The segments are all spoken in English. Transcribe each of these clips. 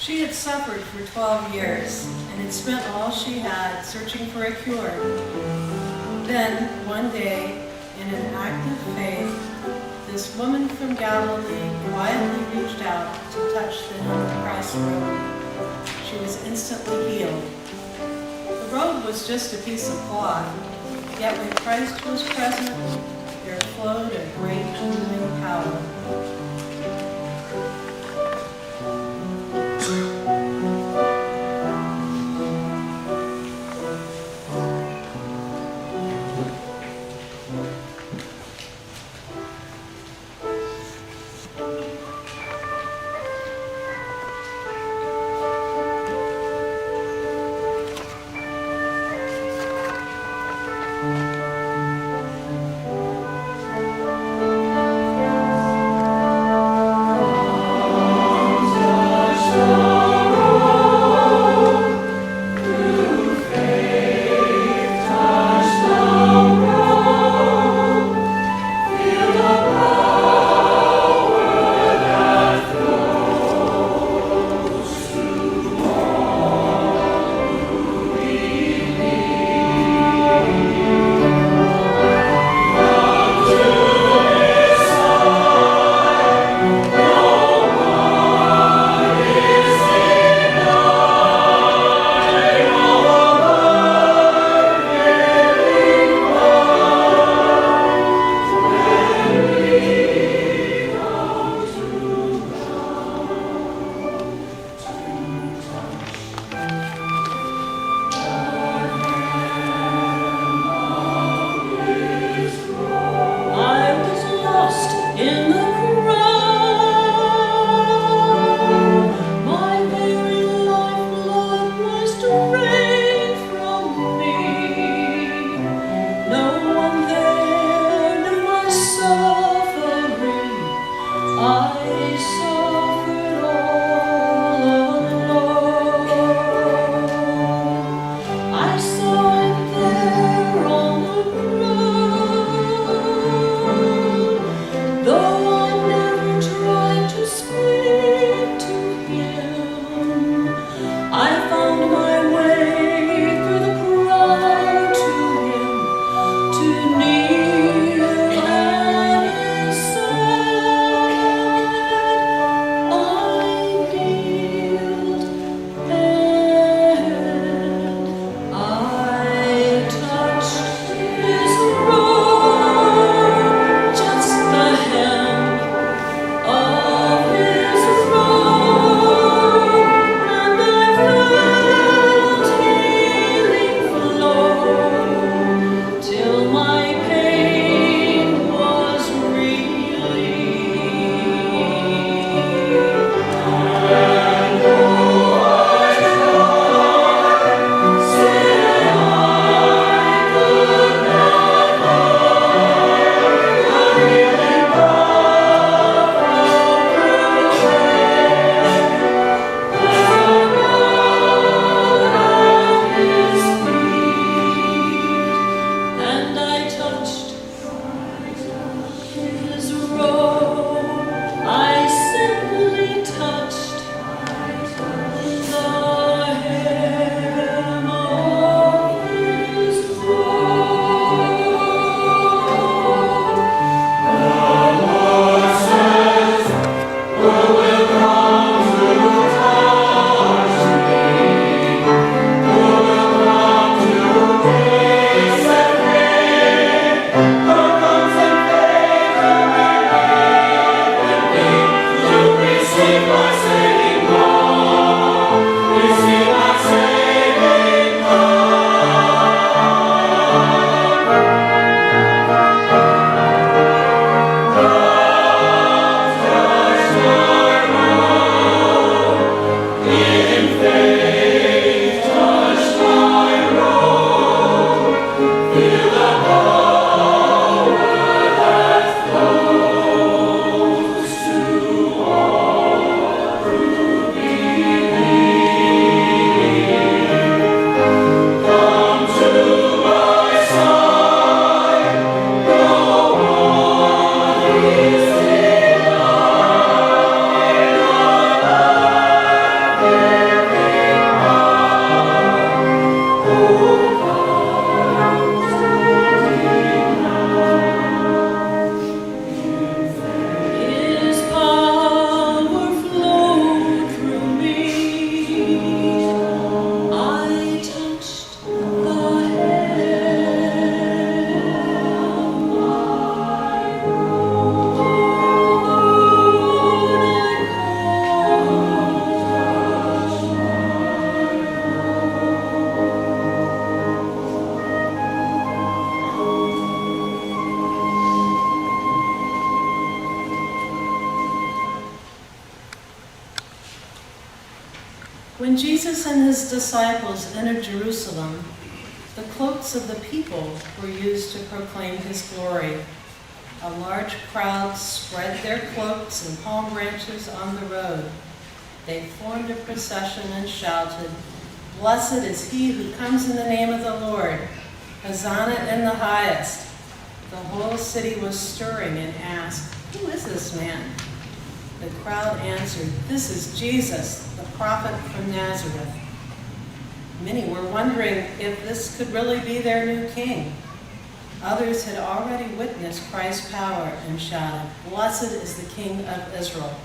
She had suffered for 12 years and had spent all she had searching for a cure. Then, one day, in an act of faith, this woman from Galilee quietly reached out to touch the hem of Christ's robe. She was instantly healed. The robe was just a piece of cloth, yet when Christ was present, there flowed a great healing power. When Jesus and his disciples entered Jerusalem, the cloaks of the people were used to proclaim his glory. A large crowd spread their cloaks and palm branches on the road. They formed a procession and shouted, "Blessed is he who comes in the name of the Lord. Hosanna in the highest." The whole city was stirring and asked, "Who is this man?" The crowd answered, "This is Jesus, the prophet from Nazareth." Many were wondering if this could really be their new king. Others had already witnessed Christ's power and shouted, "Blessed is the King of Israel."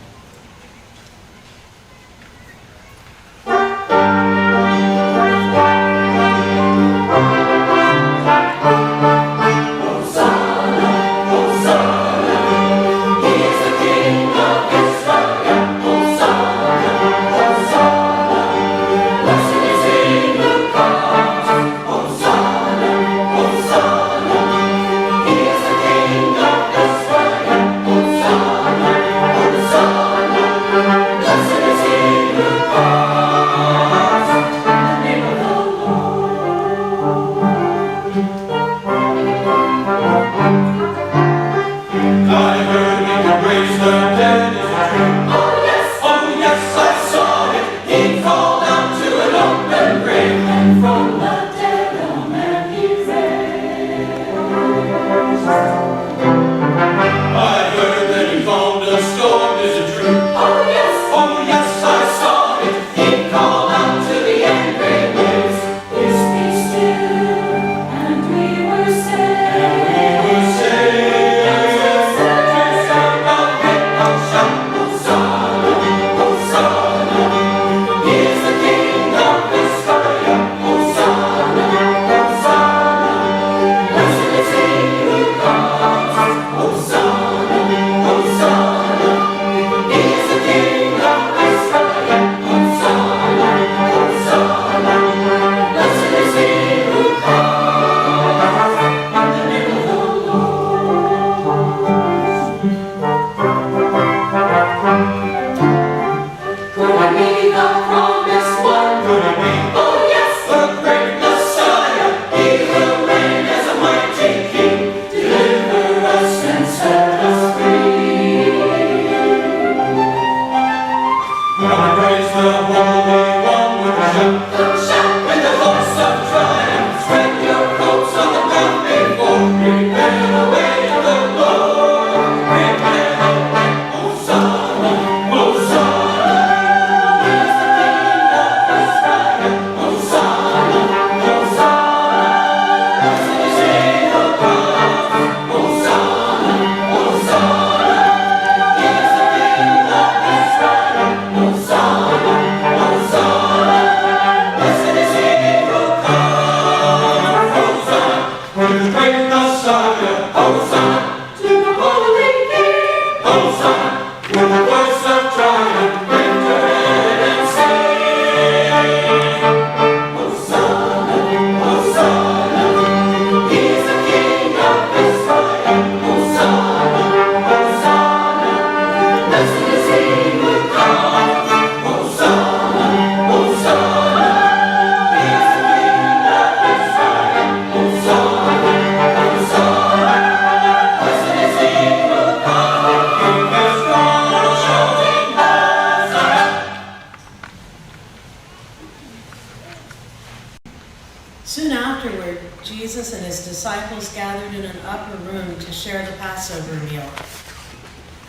Soon afterward, Jesus and his disciples gathered in an upper room to share the Passover meal.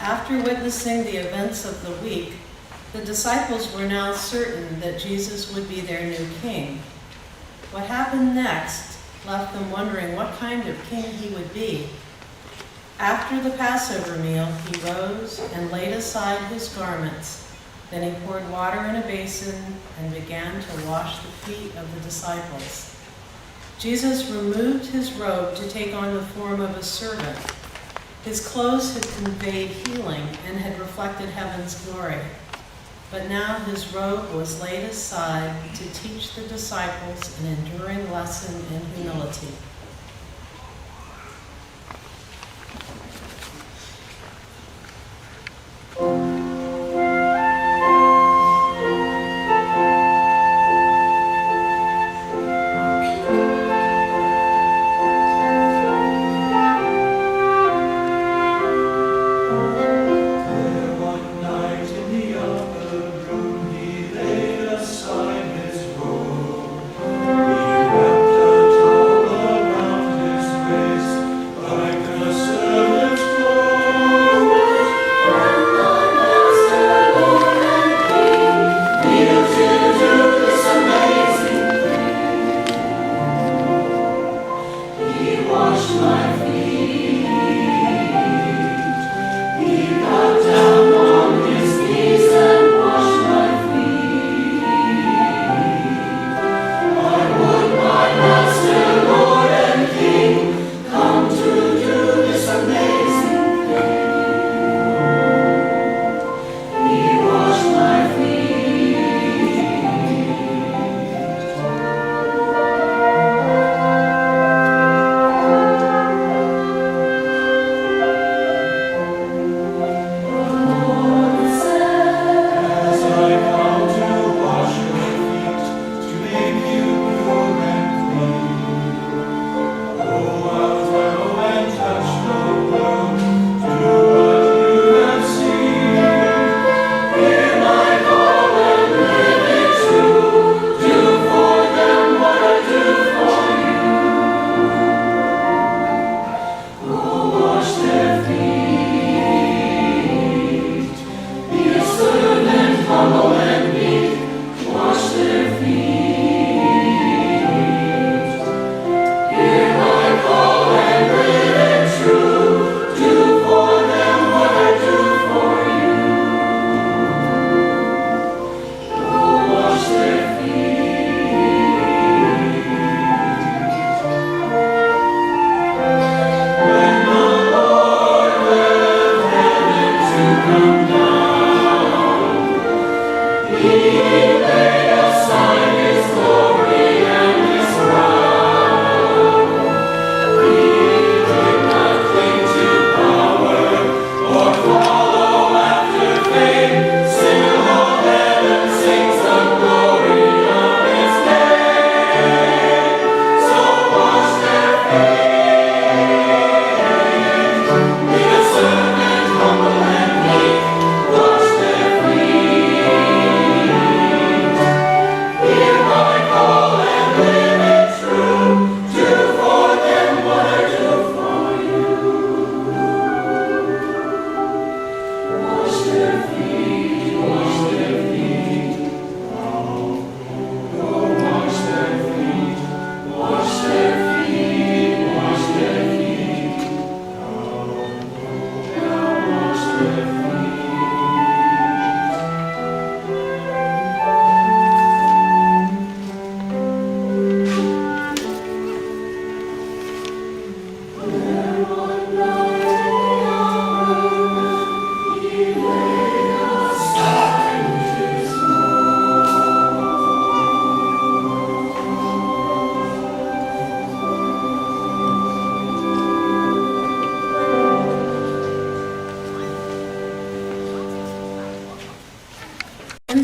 After witnessing the events of the week, the disciples were now certain that Jesus would be their new king. What happened next left them wondering what kind of king he would be. After the Passover meal, he rose and laid aside his garments. Then he poured water in a basin and began to wash the feet of the disciples. Jesus removed his robe to take on the form of a servant. His clothes had conveyed healing and had reflected heaven's glory. But now his robe was laid aside to teach the disciples an enduring lesson in humility.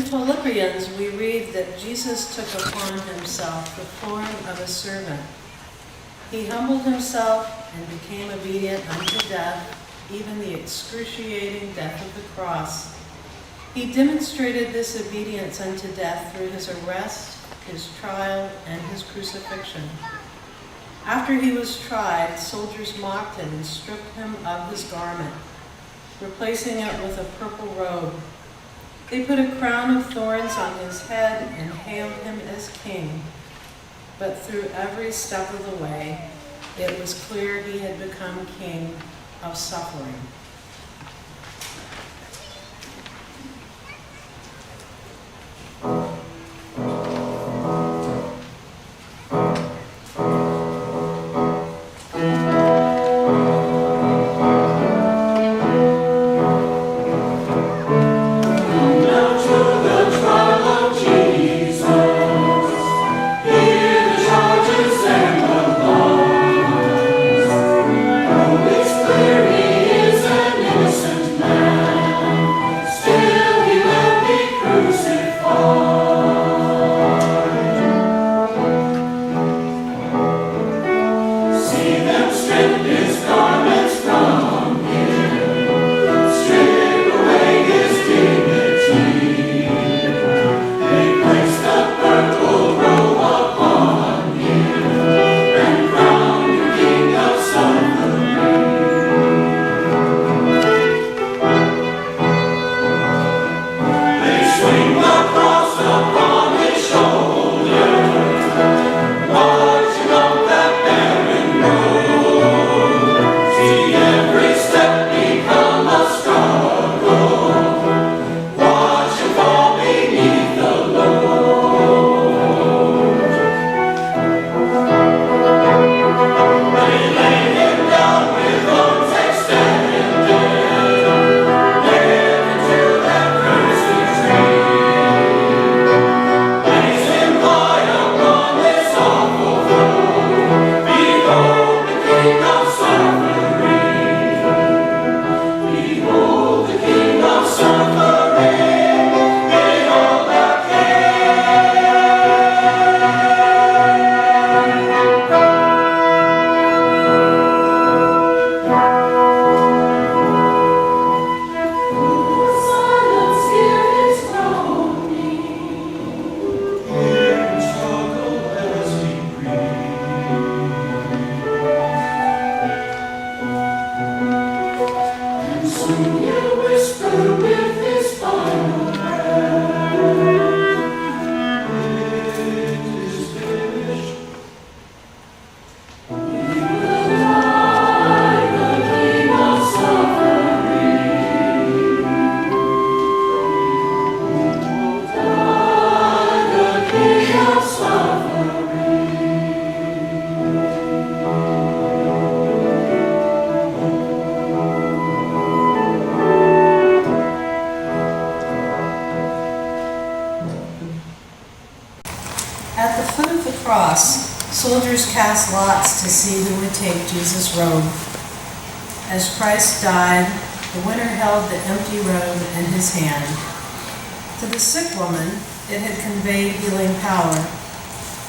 Philippians, we read that Jesus took upon himself the form of a servant. He humbled himself and became obedient unto death, even the excruciating death of the cross. He demonstrated this obedience unto death through his arrest, his trial, and his crucifixion. After he was tried, soldiers mocked him and stripped him of his garment, replacing it with a purple robe. They put a crown of thorns on his head and hailed him as king. But through every step of the way, it was clear he had become king of suffering. Soldiers cast lots to see who would take Jesus' robe. As Christ died, the winner held the empty robe in his hand. To the sick woman, it had conveyed healing power.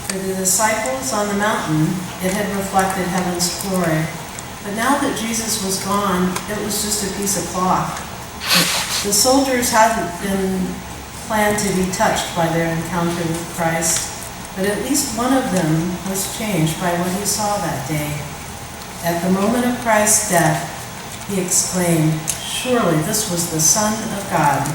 For the disciples on the mountain, it had reflected heaven's glory. But now that Jesus was gone, it was just a piece of cloth. The soldiers hadn't been planned to be touched by their encounter with Christ, but at least one of them was changed by what he saw that day. At the moment of Christ's death, he exclaimed, "Surely this was the Son of God."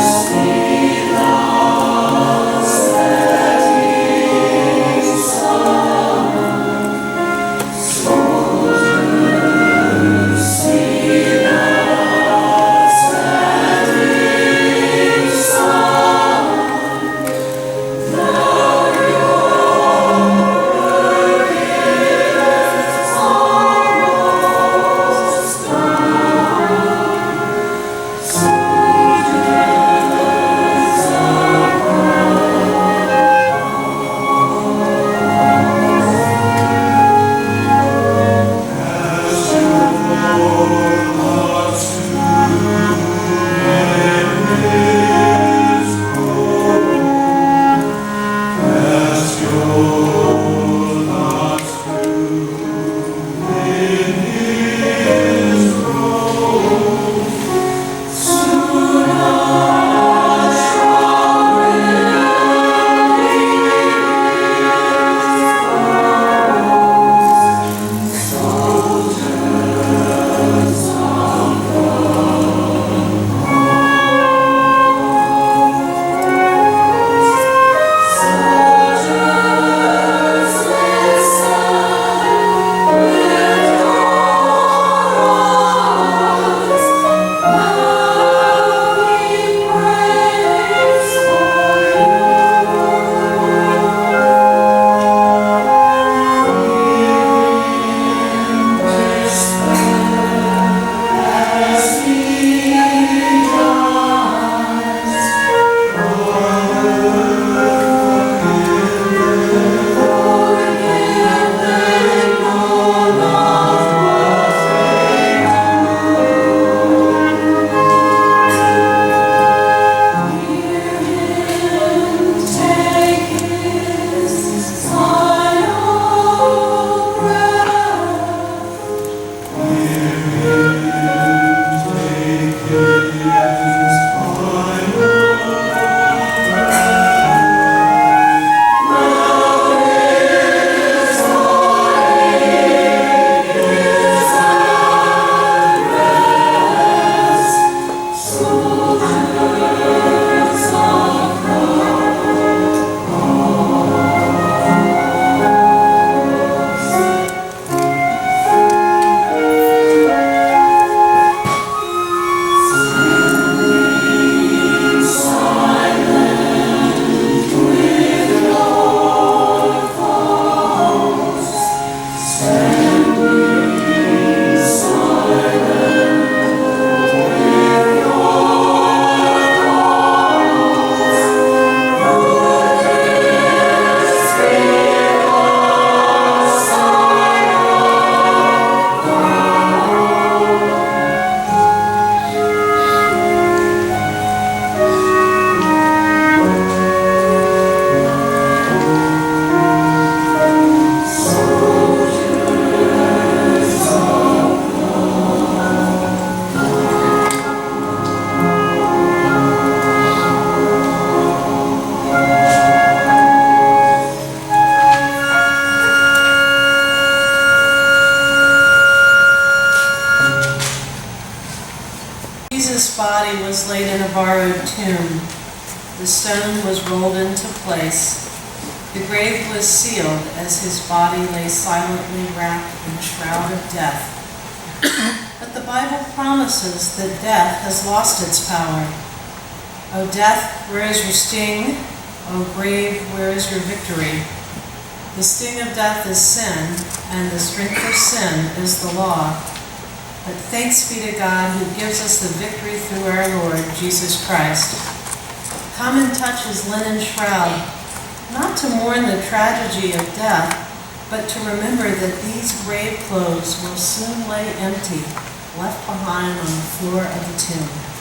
Stay Jesus' body was laid in a borrowed tomb. The stone was rolled into place. The grave was sealed as his body lay silently wrapped in a shroud of death. But the Bible promises that death has lost its power. O death, where is your sting? O grave, where is your victory? The sting of death is sin, and the strength of sin is the law. But thanks be to God who gives us the victory through our Lord Jesus Christ. Come and touch his linen shroud, not to mourn the tragedy of death, but to remember that these grave clothes will soon lay empty, left behind on the floor of the tomb.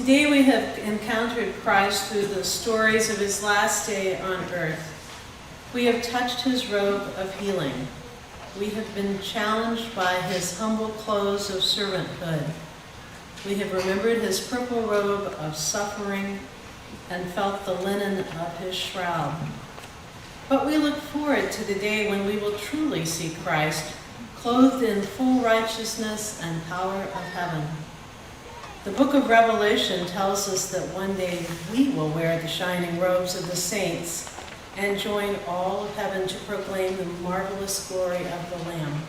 Today we have encountered Christ through the stories of his last day on earth. We have touched his robe of healing. We have been challenged by his humble clothes of servanthood. We have remembered his purple robe of suffering and felt the linen of his shroud. But we look forward to the day when we will truly see Christ, clothed in full righteousness and power of heaven. The book of Revelation tells us that one day we will wear the shining robes of the saints and join all of heaven to proclaim the marvelous glory of the Lamb.